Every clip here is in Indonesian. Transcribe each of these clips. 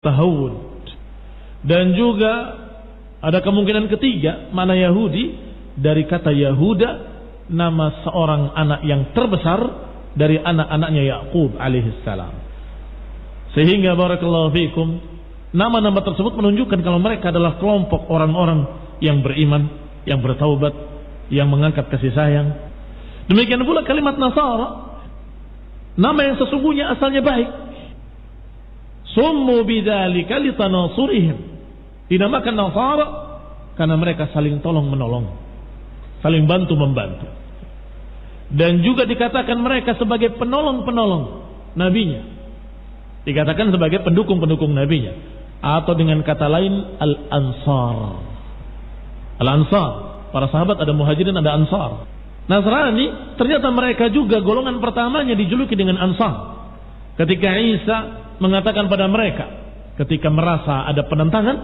tahawud. Dan juga ada kemungkinan ketiga, mana Yahudi dari kata Yahuda, nama seorang anak yang terbesar dari anak-anaknya Yakub alaihissalam. Sehingga barakallahu fikum, nama-nama tersebut menunjukkan kalau mereka adalah kelompok orang-orang yang beriman, yang bertaubat, yang mengangkat kasih sayang. Demikian pula kalimat Nasara, nama yang sesungguhnya asalnya baik. Summu bidzalika litanasurihim. Dinamakan Nasara karena mereka saling tolong-menolong, saling bantu-membantu. Dan juga dikatakan mereka sebagai penolong-penolong nabinya. Dikatakan sebagai pendukung-pendukung nabinya. Atau dengan kata lain Al-Ansar. Al-Ansar, para sahabat ada Muhajirin, ada Ansar. Nasrani ternyata mereka juga golongan pertamanya dijuluki dengan Ansar. Ketika Isa mengatakan pada mereka, ketika merasa ada penentangan,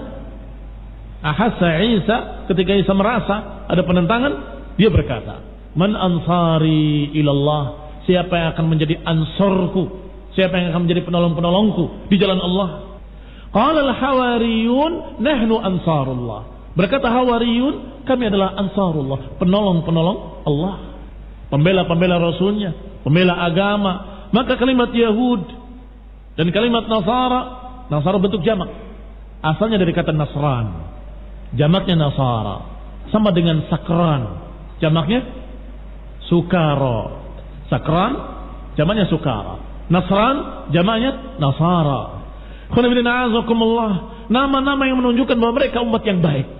ahassa Isa, ketika Isa merasa ada penentangan, dia berkata, "Man ansari ilallah?" Siapa yang akan menjadi ansorku? Siapa yang akan menjadi penolong-penolongku di jalan Allah? Qala al-hawariyun nahnu ansarullah. Berkata Hawariyun, kami adalah ansarullah, penolong-penolong Allah, pembela-pembela Rasulnya, pembela agama. Maka kalimat Yahud dan kalimat Nasara bentuk jamak, asalnya dari kata Nasran, jamaknya Nasara, sama dengan Sakran, jamaknya Sukara. Sakran jamaknya Sukara, Nasran jamaknya Nasara. Nama-nama yang menunjukkan bahwa mereka umat yang baik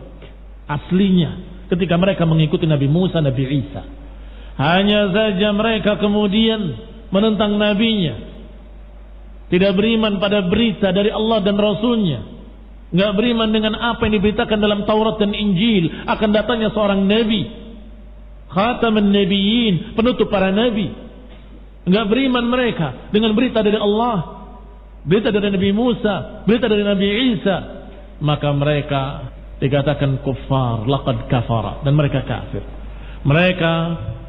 aslinya ketika mereka mengikuti Nabi Musa, Nabi Isa. Hanya saja mereka kemudian menentang nabinya, tidak beriman pada berita dari Allah dan Rasulnya, nggak beriman dengan apa yang diberitakan dalam Taurat dan Injil akan datangnya seorang nabi, khataman nabiyyin, penutup para nabi. Nggak beriman mereka dengan berita dari Allah, berita dari Nabi Musa, berita dari Nabi Isa. Maka mereka dikatakan kuffar, laqad kafara, dan mereka kafir. Mereka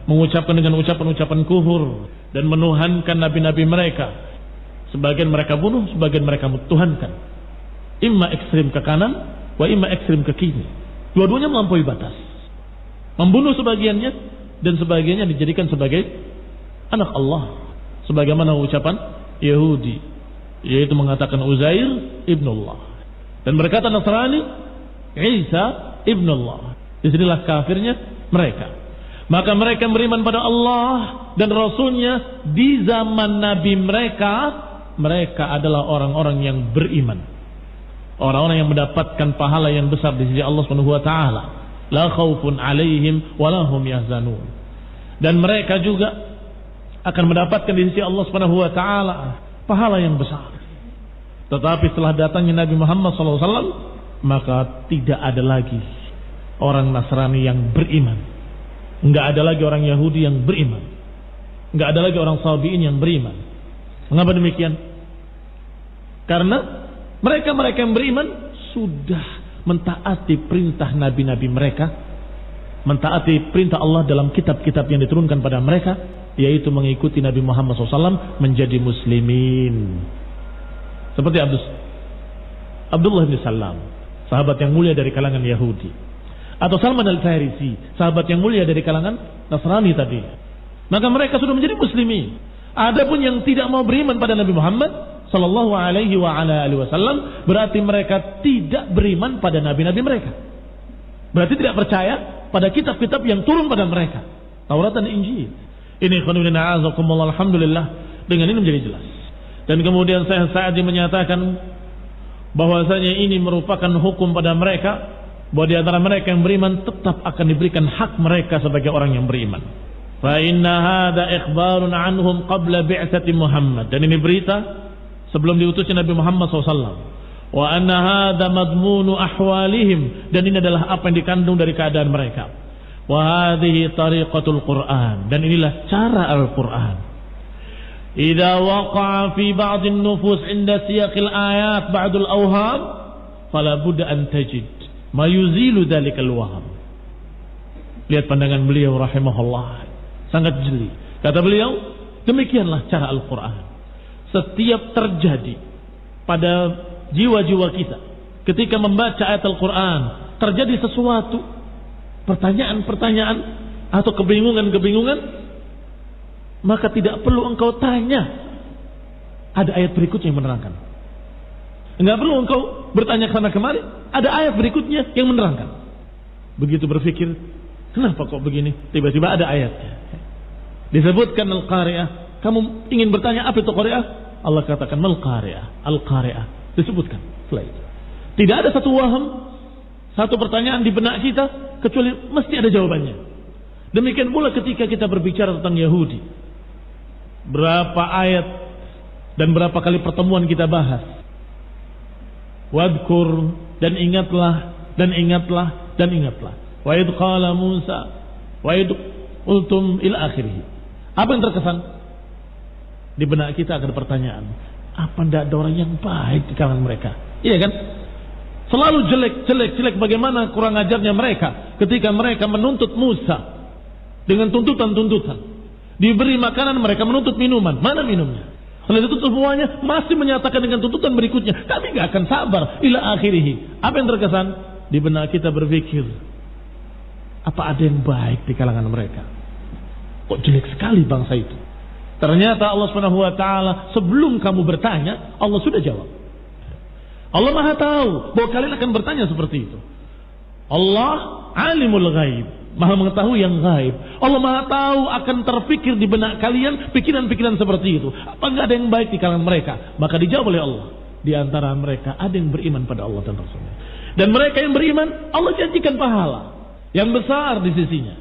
mengucapkan dengan ucapan-ucapan kufur dan menuhankan nabi-nabi mereka. Sebagian mereka bunuh, sebagian mereka tuhankan. Imma ekstrim ke kanan, wa imma ekstrim ke kiri. Dua-duanya melampaui batas. Membunuh sebagiannya dan sebagiannya dijadikan sebagai anak Allah, sebagaimana ucapan Yahudi, yaitu mengatakan Uzair ibnullah, dan berkata Nasrani Isa ibnullah. Disinilah kafirnya mereka. Maka mereka beriman pada Allah dan Rasulnya di zaman Nabi mereka. Mereka adalah orang-orang yang beriman, orang-orang yang mendapatkan pahala yang besar di sisi Allah Subhanahu wa taala. La khaufun alaihim wa lahum yahzanun. Dan mereka juga akan mendapatkan di sisi Allah Subhanahu wa taala pahala yang besar. Tetapi setelah datangnya Nabi Muhammad SAW, maka tidak ada lagi orang Nasrani yang beriman, enggak ada lagi orang Yahudi yang beriman, enggak ada lagi orang Sabi'in yang beriman. Mengapa demikian? Karena mereka yang beriman sudah mentaati perintah nabi-nabi mereka, mentaati perintah Allah dalam kitab-kitab yang diturunkan pada mereka, yaitu mengikuti Nabi Muhammad SAW menjadi muslimin. Seperti Abdullah bin Salam, sahabat yang mulia dari kalangan Yahudi, atau Salman al-Farisi, sahabat yang mulia dari kalangan Nasrani tadi. Maka mereka sudah menjadi muslimin. Adapun yang tidak mau beriman pada Nabi Muhammad sallallahu alaihi wasallam, berarti mereka tidak beriman pada nabi-nabi mereka. Berarti tidak percaya pada kitab-kitab yang turun pada mereka, Taurat dan Injil. Ini khonibina azakumullah, alhamdulillah, dengan ini menjadi jelas. Dan kemudian Syekh Sa'di menyatakan bahwasanya ini merupakan hukum pada mereka, bahwa di antara mereka yang beriman tetap akan diberikan hak mereka sebagai orang yang beriman. Fa inna hadza ikhbarun anhum qabla bi'tsati Muhammad. Dan ini berita sebelum diutusnya Nabi Muhammad SAW. Wa anna hadza madmunu ahwalihim. Dan ini adalah apa yang dikandung dari keadaan mereka. Wa hadhihi tariqatul Qur'an. Dan inilah cara Al-Qur'an. Idza waqa'a fi ba'dhin nufus 'inda siyaqil ayat ba'dul awham, fala budda an tajid ma yuzilu dzalikal waham. Lihat pandangan beliau rahimahullah, sangat jeli. Kata beliau, demikianlah cara Al-Qur'an. Setiap terjadi pada jiwa-jiwa kita ketika membaca ayat Al-Quran terjadi sesuatu, pertanyaan-pertanyaan atau kebingungan-kebingungan, maka tidak perlu engkau tanya, ada ayat berikutnya yang menerangkan. Enggak perlu engkau bertanya sana kemari, ada ayat berikutnya yang menerangkan. Begitu berpikir, kenapa kok begini? Tiba-tiba ada ayatnya. Disebutkan Al-Qari'ah. Kamu ingin bertanya apa itu Qari'ah? Allah katakan Mal-Qari'ah, Al-Qari'ah. Disebutkan setelah itu. Tidak ada satu waham, satu pertanyaan di benak kita kecuali mesti ada jawabannya. Demikian pula ketika kita berbicara tentang Yahudi. Berapa ayat dan berapa kali pertemuan kita bahas. Wadkur, dan ingatlah, dan ingatlah, dan ingatlah. Wa idh qala Musa, wa idh qultum ila akhirih. Apa yang terkesan? Di benak kita ada pertanyaan, apa tidak ada orang yang baik di kalangan mereka? Iya kan? Selalu jelek bagaimana kurang ajarnya mereka ketika mereka menuntut Musa dengan tuntutan-tuntutan. Diberi makanan mereka menuntut minuman. Mana minumnya? Setelah itu semuanya masih menyatakan dengan tuntutan berikutnya. Kami gak akan sabar ila akhirih. Apa yang terkesan? Di benak kita berpikir, apa ada yang baik di kalangan mereka? Kok jelek sekali bangsa itu? Ternyata Allah SWT sebelum kamu bertanya, Allah sudah jawab. Allah Maha tahu bahwa kalian akan bertanya seperti itu. Allah alimul ghaib, Maha mengetahui yang gaib. Allah Maha tahu akan terpikir di benak kalian pikiran-pikiran seperti itu. Apa enggak ada yang baik di kalangan mereka? Maka dijawab oleh Allah, di antara mereka ada yang beriman pada Allah dan Rasulnya. Dan mereka yang beriman, Allah janjikan pahala yang besar di sisinya.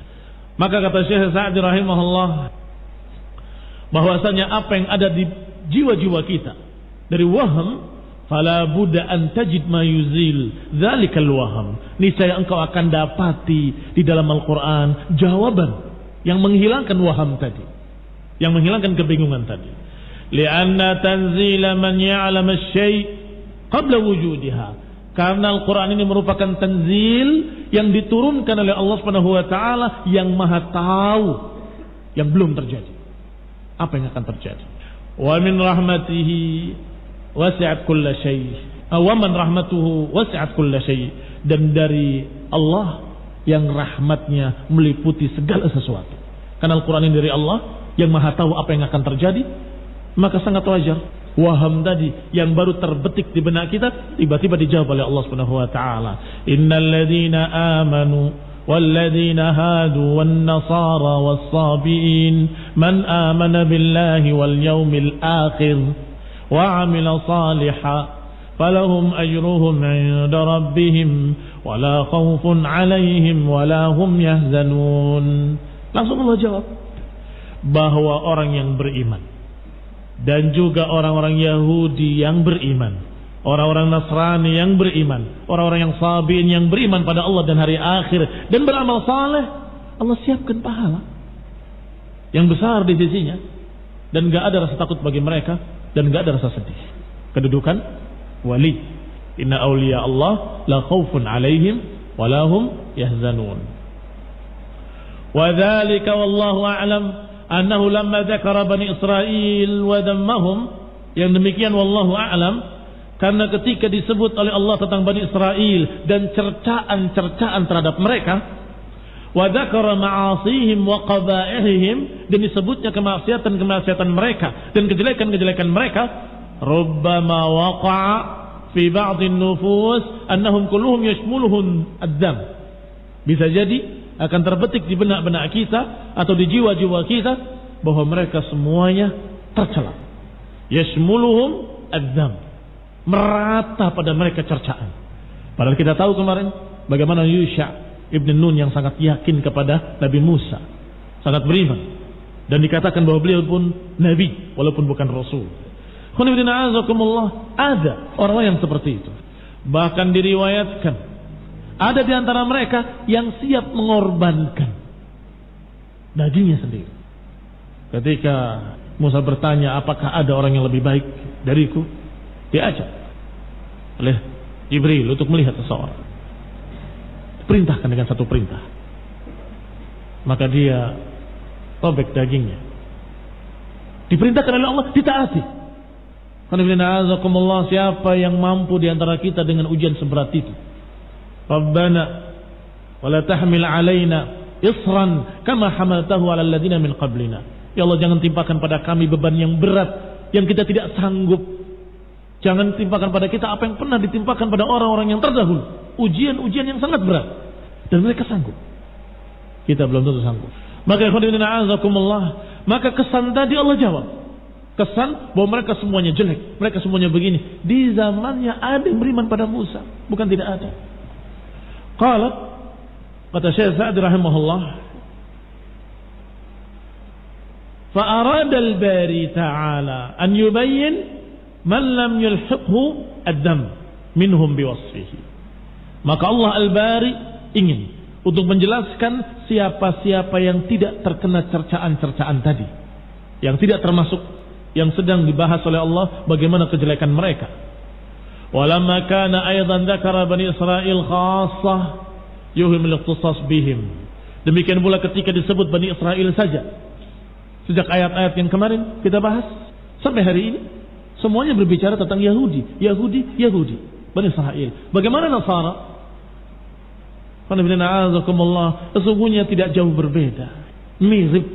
Maka kata Syekh Sa'di rahimahullah, bahwasanya apa yang ada di jiwa-jiwa kita dari waham, fala budda an tajid ma yuzil dzalikal waham. Niscaya engkau akan dapati di dalam Al-Qur'an jawaban yang menghilangkan waham tadi, yang menghilangkan kebingungan tadi. Li'anna tanzila man ya'lam asy-syai' qabla wujudiha. Karena Al-Qur'an ini merupakan tanzil yang diturunkan oleh Allah Subhanahu wa taala yang Maha tahu yang belum terjadi. Apa yang akan terjadi? Wa min rahmatihi wasi'at kulla syai'. Wa man rahmatuhu wasi'at kulla syai'. Dan dari Allah yang rahmatnya meliputi segala sesuatu. Karena Al-Quran ini dari Allah yang Maha tahu apa yang akan terjadi, maka sangat wajar waham tadi yang baru terbetik di benak kita tiba-tiba dijawab oleh Allah Subhanahu wa taala. Innal ladzina amanu walladzina hadu wan nasara was-sabiin man amana billahi wal yawmil akhir وعمل صالحا فلهم أجرهم عند ربهم ولا خوف عليهم ولا هم يحزنون. Langsung Allah jawab bahwa orang yang beriman dan juga orang-orang Yahudi yang beriman, orang-orang Nasrani yang beriman, orang-orang yang sabiin yang beriman pada Allah dan hari akhir dan beramal saleh, Allah siapkan pahala yang besar di sisinya dan gak ada rasa takut bagi mereka dan gak ada rasa sedih. Kedudukan wali. Inna awliya Allah la khawfun alaihim wa lahum yahzanun. Wa dhalika wallahu a'lam annahu lamma dzakara bani Israil wa dammahum. Yang demikian wallahu a'lam, karena ketika disebut oleh Allah tentang Bani Israel dan cercaan-cercaan terhadap mereka, wa dzakara ma'asihim wa qaba'ihim, dan disebutnya kemaksiatan-kemaksiatan mereka dan kejelekan-kejelekan mereka, rubbama waqa'a fi ba'dhin nufus annahum kulluhum yashmuluhum ad-dam. Bisa jadi akan terbetik di benak-benak kita atau di jiwa-jiwa kita bahwa mereka semuanya tercela. Yashmuluhum ad-dam, merata pada mereka cercaan. Padahal kita tahu kemarin bagaimana Yusha Ibn Nun yang sangat yakin kepada Nabi Musa, sangat beriman, dan dikatakan bahwa beliau pun Nabi walaupun bukan Rasul. Ada orang yang seperti itu. Bahkan diriwayatkan ada di antara mereka yang siap mengorbankan dagingnya sendiri. Ketika Musa bertanya apakah ada orang yang lebih baik dariku, diajak oleh Jibril untuk melihat seseorang, perintahkan dengan satu perintah, maka dia robek dagingnya. Diperintahkan oleh Allah, ditaati. Siapa yang mampu di antara kita dengan ujian seberat itu? Rabbana wala tahmil alaina isran kama hamaltahu ala alladziina min qablina. Ya Allah, jangan timpakan pada kami beban yang berat yang kita tidak sanggup. Jangan timpakan pada kita apa yang pernah ditimpakan pada orang-orang yang terdahulu. Ujian-ujian yang sangat berat dan mereka sanggup. Kita belum tentu sanggup. Maka kesan tadi Allah jawab. Kesan bahwa mereka semuanya jelek, mereka semuanya begini. Di zamannya ada yang beriman pada Musa, bukan tidak ada. Kata Syekh Sa'di rahimahullah, fa'arada al-bari ta'ala an yubayyin man lam yulhiqhu ad-dam minhum biwasfihi. Maka Allah al-bari ingin untuk menjelaskan siapa-siapa yang tidak terkena cercaan-cercaan tadi, yang tidak termasuk yang sedang dibahas oleh Allah bagaimana kejelekan mereka. Walamma kana aidan dzakara bani Israil khassah yuhimul ikhtisas bihim. Demikian pula ketika disebut Bani Israil saja. Sejak ayat-ayat yang kemarin kita bahas sampai hari ini semuanya berbicara tentang Yahudi. Bani Israil. Bagaimana Nasara? Sesungguhnya tidak jauh berbeda, mirip.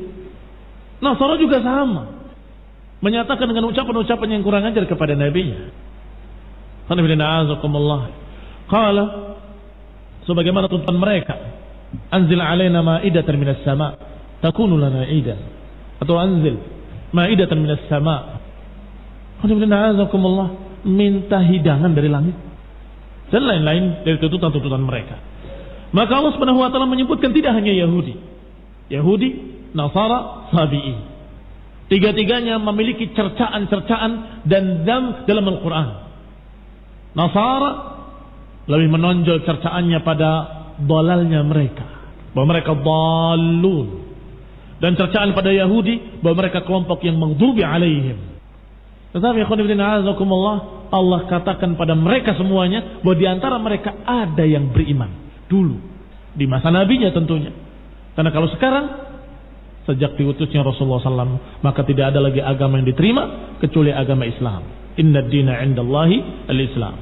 Nasara juga sama, menyatakan dengan ucapan-ucapan yang kurang ajar kepada nabinya. Qala, sebagaimana tuntutan mereka, anzil alaina ma'idatan minas sama' takunu lana 'idan, atau anzil ma'idatan minas sama'. Minta hidangan dari langit dan lain-lain dari tuntutan-tuntutan mereka. Maka Allah Subhanahu wa taala menyebutkan tidak hanya Yahudi, Nasara, Sabi'in. Tiga-tiganya memiliki cercaan-cercaan dan dzam dalam Al-Quran. Nasara lebih menonjol cercaannya pada dalalnya mereka, bahwa mereka dhalun. Dan cercaan pada Yahudi bahwa mereka kelompok yang maghdubi alaihim. Tetapi Allah katakan pada mereka semuanya bahwa di antara mereka ada yang beriman dulu di masa nabinya tentunya. Karena kalau sekarang sejak diutusnya Rasulullah SAW maka tidak ada lagi agama yang diterima kecuali agama Islam. Inna ad-dina 'indallahi al-Islam.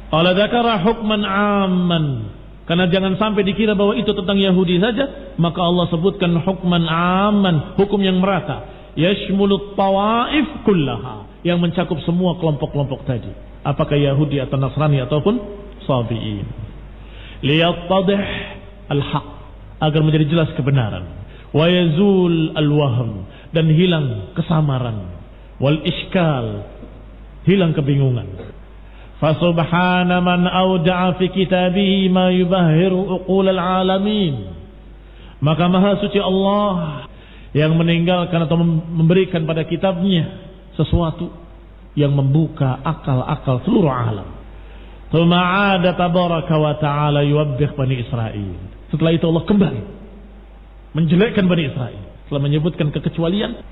Qala dzakara hukman 'amman. Karena jangan sampai dikira bahwa itu tentang Yahudi saja, maka Allah sebutkan hukman 'amman, hukum yang merata, yashmulut tawaif kullaha, yang mencakup semua kelompok-kelompok tadi, apakah Yahudi atau Nasrani ataupun Sabi'in. Liyattadih al-haq, agar menjadi jelas kebenaran, wa yazul al-wahm, dan hilang kesamaran, wal iskal, hilang kebingungan. Fasubhana man awda'a fi kitabihi ma yubahhiru uqul al-alamin. Maka maha suci Allah yang meninggalkan atau memberikan pada kitabnya sesuatu yang membuka akal-akal seluruh alam. Tsumma 'ada tabaraka wa ta'ala yuwabbih Bani Israil. Setelah itu Allah kembali menjelekkan Bani Israil. Setelah menyebutkan kekecualian,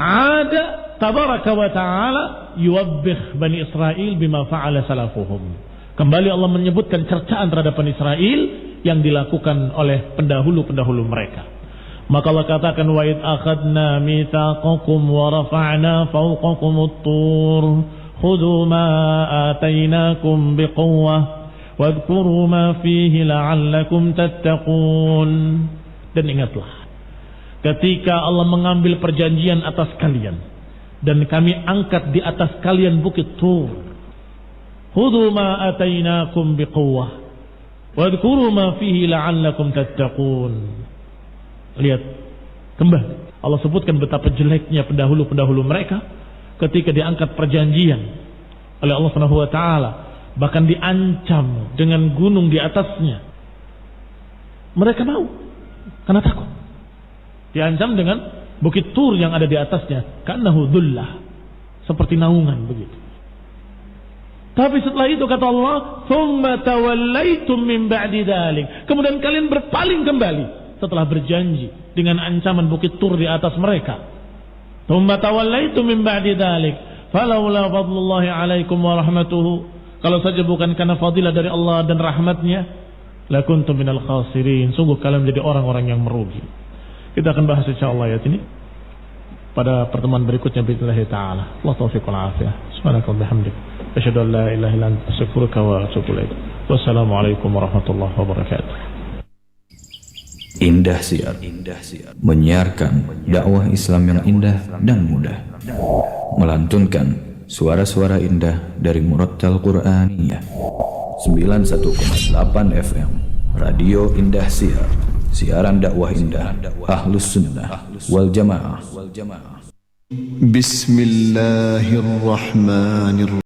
ada tabaraka wa ta'ala yuwabbih Bani Israil bima fa'ala salafuhum. Kembali Allah menyebutkan cercaan terhadap Bani Israil yang dilakukan oleh pendahulu-pendahulu mereka. Maka Allah katakan, wa id akhadna mitsaqakum wa rafa'na fawqakumut tur khudhu ma atainakum biquwwah wadhkuru ma fihi la'allakum tattaqun. Dan ingatlah ketika Allah mengambil perjanjian atas kalian dan kami angkat di atas kalian bukit Tur. Khudhu ma atainakum biquwwah wadhkuru ma fihi la'allakum tattaqun. Lihat kembali Allah sebutkan betapa jeleknya pendahulu-pendahulu mereka ketika diangkat perjanjian oleh Allah Subhanahu wa taala, bahkan diancam dengan gunung di atasnya. Mereka mau karena takut. Diancam dengan bukit Tur yang ada di atasnya, ka'annahu dhullah, seperti naungan begitu. Tapi setelah itu kata Allah, "Tsumma tawallaitum min ba'di dzalik." Kemudian kalian berpaling kembali setelah berjanji dengan ancaman bukit Tur di atas mereka. "Tsumma tawallaitum min ba'di dzalik, falaula fadlullahi 'alaikum wa rahmatuhu." Kalau saja bukan karena fadilah dari Allah dan rahmatnya, lakuntum minal khasirin. Sungguh kalian menjadi orang-orang yang merugi. Kita akan bahas insyaallah ayat ini pada pertemuan berikutnya billahi taala. Wa taufiq wal afiyah. Subhanakallahumma bihamdik asyhadu an la ilaha illa anta astaghfiruka wa atubu ilaik. Wassalamualaikum warahmatullahi wabarakatuh. Indah Siar menyiarkan dakwah Islam yang indah dan mudah, melantunkan suara-suara indah dari Murattal Qur'aniyah. 91,8 FM Radio Indah Siar, siaran dakwah indah Ahlus Sunnah wal Jamaah. Bismillahirrahmanirrahim.